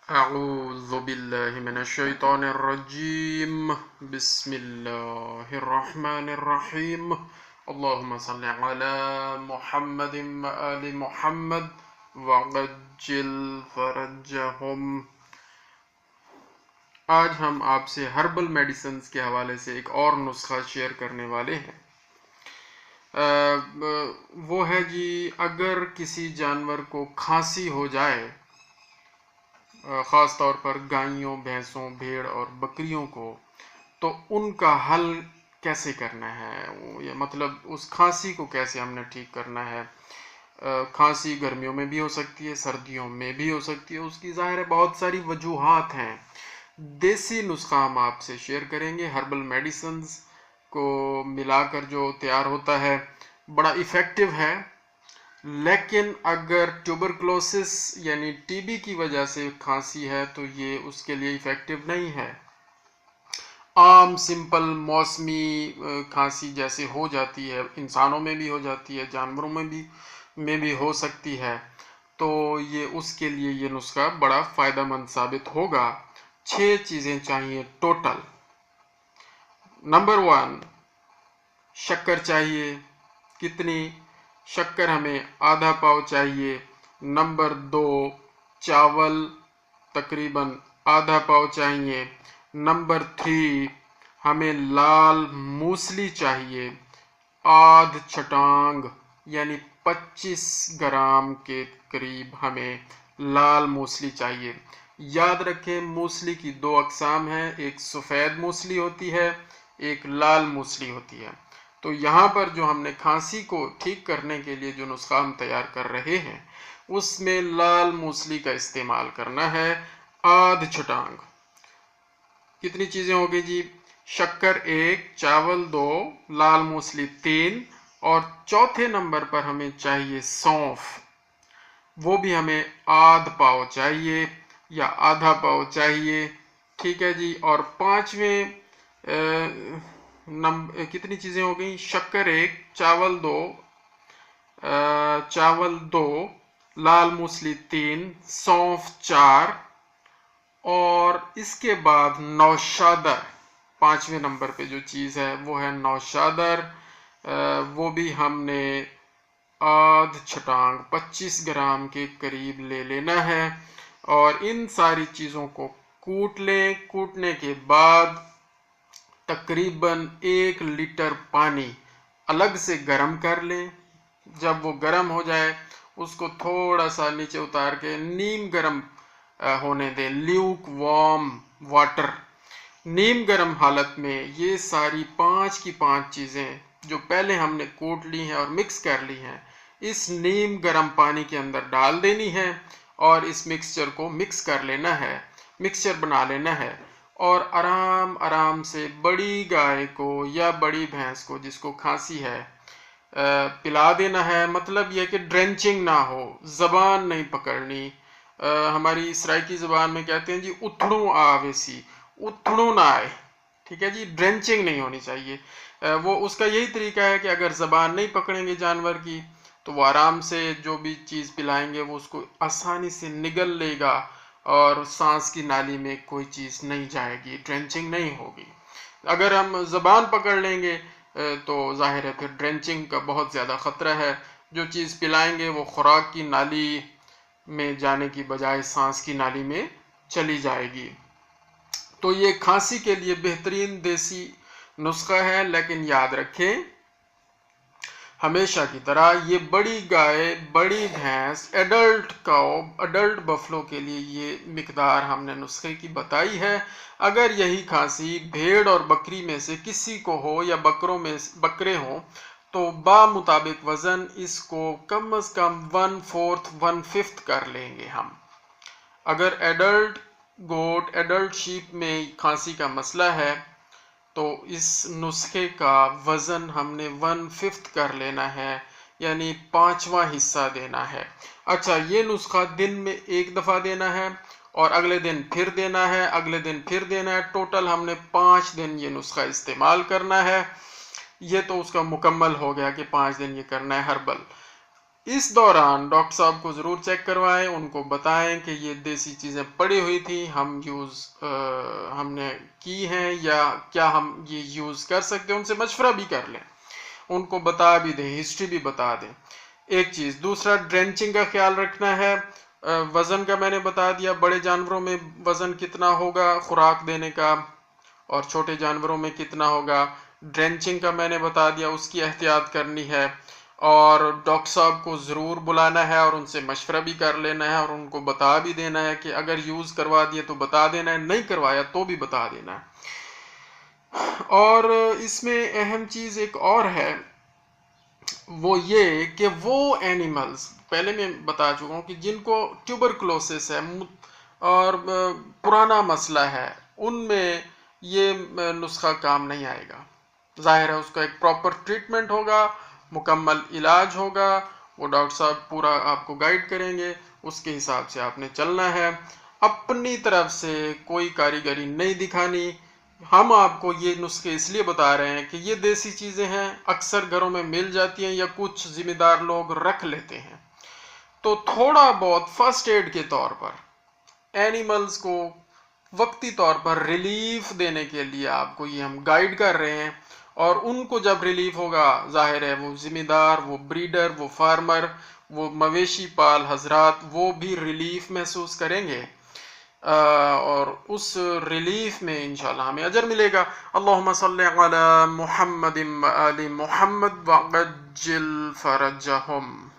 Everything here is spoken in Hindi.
अऊज़ु बिल्लाहि मिनश्शैतानिर्रजीम बिस्मिल्लाहिर्रहमानिर्रहीम अल्लाहुम्मा सल्लि अला मुहम्मदिन व आलि मुहम्मद वअज्जिल फरजहुम। आज हम आपसे हर्बल मेडिसिन्स के हवाले से एक और नुस्खा शेयर करने वाले हैं। वो है जी, अगर किसी जानवर को खांसी हो जाए, ख़ास तौर पर गायों, भैंसों, भेड़ और बकरियों को, तो उनका हल कैसे करना है, ये मतलब उस खांसी को कैसे हमने ठीक करना है। खांसी गर्मियों में भी हो सकती है, सर्दियों में भी हो सकती है, उसकी ज़ाहिर है बहुत सारी वजूहात हैं। देसी नुस्खा हम आपसे शेयर करेंगे। हर्बल मेडिसिन्स को मिलाकर जो तैयार होता है बड़ा इफ़ेक्टिव है, लेकिन अगर ट्यूबरक्लोसिस यानी टीबी की वजह से खांसी है तो ये उसके लिए इफ़ेक्टिव नहीं है। आम सिंपल मौसमी खांसी जैसे हो जाती है, इंसानों में भी हो जाती है, जानवरों में भी हो सकती है, तो ये उसके लिए ये नुस्खा बड़ा फ़ायदेमंद साबित होगा। 6 चीज़ें चाहिए टोटल। नंबर 1, शक्कर चाहिए। कितनी? शक्कर हमें आधा पाव चाहिए। नंबर 2, चावल तकरीबन आधा पाव चाहिए। नंबर 3, हमें लाल मूसली चाहिए, आध छटांग यानी 25 ग्राम के करीब हमें लाल मूसली चाहिए। याद रखें, मूसली की 2 अक़साम हैं, एक सफ़ेद मूसली होती है, एक लाल मूसली होती है। तो यहाँ पर जो हमने खांसी को ठीक करने के लिए जो नुस्खा हम तैयार कर रहे हैं उसमें लाल मूसली का इस्तेमाल करना है, आध छटांग। कितनी चीज़ें हो गई जी? शक्कर 1, चावल 2, लाल मूसली 3, और चौथे नंबर पर हमें चाहिए सौंफ। वो भी हमें आध पाव चाहिए या आधा पाव चाहिए, ठीक है जी। और पांचवें कितनी चीज़ें हो गई? शक्कर 1, चावल 2, लाल मूसली 3, सौंफ 4, और इसके बाद नौशादर। पांचवें नंबर पे जो चीज़ है वो है नौशादर। वो भी हमने आध छटांग 25 ग्राम के करीब ले लेना है, और इन सारी चीज़ों को कूट लें। कूटने के बाद तकरीबन 1 लीटर पानी अलग से गर्म कर लें। जब वो गर्म हो जाए उसको थोड़ा सा नीचे उतार के नीम गर्म होने दें, ल्यूक वार्म वाटर। नीम गर्म हालत में ये सारी 5 की 5 चीज़ें जो पहले हमने कूट ली हैं और मिक्स कर ली हैं, इस नीम गर्म पानी के अंदर डाल देनी है और इस मिक्सचर को मिक्स कर लेना है, मिक्सचर बना लेना है। और आराम आराम से बड़ी गाय को या बड़ी भैंस को जिसको खांसी है पिला देना है। मतलब यह कि ड्रेंचिंग ना हो, ज़बान नहीं पकड़नी। हमारी सराइकी ज़बान में कहते हैं जी उथड़ू आवेसी, उथड़ू ना आए, ठीक है जी। ड्रेंचिंग नहीं होनी चाहिए। वो उसका यही तरीका है कि अगर ज़बान नहीं पकड़ेंगे जानवर की तो वो आराम से जो भी चीज़ पिलाएंगे वो उसको आसानी से निगल लेगा और सांस की नाली में कोई चीज़ नहीं जाएगी, ड्रेंचिंग नहीं होगी। अगर हम ज़बान पकड़ लेंगे तो जाहिर है फिर ड्रेंचिंग का बहुत ज़्यादा ख़तरा है। जो चीज़ पिलाएंगे वो खुराक की नाली में जाने की बजाय सांस की नाली में चली जाएगी। तो ये खांसी के लिए बेहतरीन देसी नुस्खा है, लेकिन याद रखें हमेशा की तरह ये बड़ी गाय, बड़ी भैंस, एडल्ट काऊ, एडल्ट बफलो के लिए ये मिकदार हमने नुस्खे की बताई है। अगर यही खांसी भेड़ और बकरी में से किसी को हो या बकरे हों तो बामुताबिक वज़न इसको कम से कम 1/4 1/5 कर लेंगे हम। अगर एडल्ट गोट, एडल्ट शीप में खांसी का मसला है तो इस नुस्खे का वज़न हमने 1/5 कर लेना है, यानी 5वां हिस्सा देना है। अच्छा, ये नुस्खा दिन में 1 दफ़ा देना है और अगले दिन फिर देना है, अगले दिन फिर देना है। टोटल हमने 5 दिन ये नुस्खा इस्तेमाल करना है। ये तो उसका मुकम्मल हो गया कि 5 दिन ये करना है हर्बल। इस दौरान डॉक्टर साहब को ज़रूर चेक करवाएं, उनको बताएं कि ये देसी चीज़ें पड़ी हुई थी, हमने की हैं या क्या हम ये यूज़ कर सकते हैं, उनसे मशवरा भी कर लें, उनको बता भी दें, हिस्ट्री भी बता दें। एक चीज़। दूसरा, ड्रेंचिंग का ख्याल रखना है। वज़न का मैंने बता दिया, बड़े जानवरों में वज़न कितना होगा खुराक देने का और छोटे जानवरों में कितना होगा। ड्रेंचिंग का मैंने बता दिया, उसकी एहतियात करनी है और डॉक्टर साहब को ज़रूर बुलाना है और उनसे मशवरा भी कर लेना है और उनको बता भी देना है कि अगर यूज़ करवा दिए तो बता देना है, नहीं करवाया तो भी बता देना है। और इसमें अहम चीज़ एक और है, वो ये कि वो एनिमल्स पहले मैं बता चुका हूँ कि जिनको ट्यूबरकुलोसिस है और पुराना मसला है, उनमें ये नुस्खा काम नहीं आएगा। जाहिर है उसका एक प्रॉपर ट्रीटमेंट होगा, मुकम्मल इलाज होगा, वो डॉक्टर साहब पूरा आपको गाइड करेंगे, उसके हिसाब से आपने चलना है। अपनी तरफ से कोई कारीगरी नहीं दिखानी। हम आपको ये नुस्खे इसलिए बता रहे हैं कि ये देसी चीज़ें हैं, अक्सर घरों में मिल जाती हैं या कुछ जिम्मेदार लोग रख लेते हैं, तो थोड़ा बहुत फर्स्ट एड के तौर पर एनिमल्स को वक्ती तौर पर रिलीफ देने के लिए आपको ये हम गाइड कर रहे हैं। और उनको जब रिलीफ होगा, जाहिर है वो जिम्मेदार, वो ब्रीडर, वो फार्मर, वो मवेशी पाल हजरात, वो भी रिलीफ महसूस करेंगे और उस रिलीफ में इंशाल्लाह हमें अजर मिलेगा। अल्लाहुम्मा सल्ली अला मुहम्मदिन व आलि मुहम्मद वअज्जिल फरजहुम।